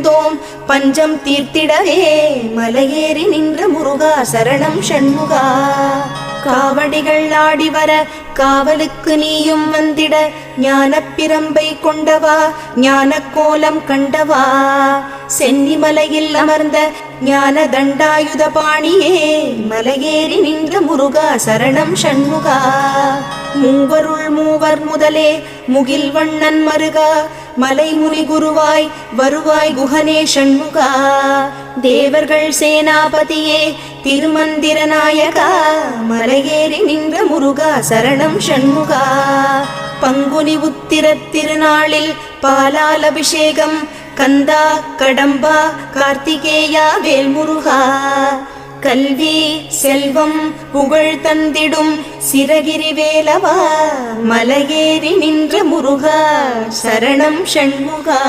தோம் பஞ்சம் தீர்த்திடவே மலையேறி நின்ற முருகா சரணம் ஷண்முகா. காவடிகள் ஆடி வர காவலுக்கு நீயும் வந்திட ஞானப் பிரம்பை கொண்டவா ஞான கோலம் கண்டவா. சென்னிமலையில் அமர்ந்த ஞான தண்டாயுத பாணியே மலையேறி நின்ற முருகா சரணம் ஷண்முகா. மூவருள் மூவர் முதலே முகில் வண்ணன் மருகா மலைமுனி குருவாய் வருவாய் குஹனே ஷண்முகா. தேவர்கள் சேனாபதியே திருமந்திர நாயகா மலையேறி நின்ற முருகா சரணம் ஷண்முகா. பங்குனி உத்திர திருநாளில் பாலால் அபிஷேகம் கந்தா கடம்பா கார்த்திகேயா வேல்முருகா. கல்வி செல்வம் புகழ் தந்திடும் சிரகிரி வேலவா மலையேறி நின்ற முருகா சரணம் ஷண்முகா.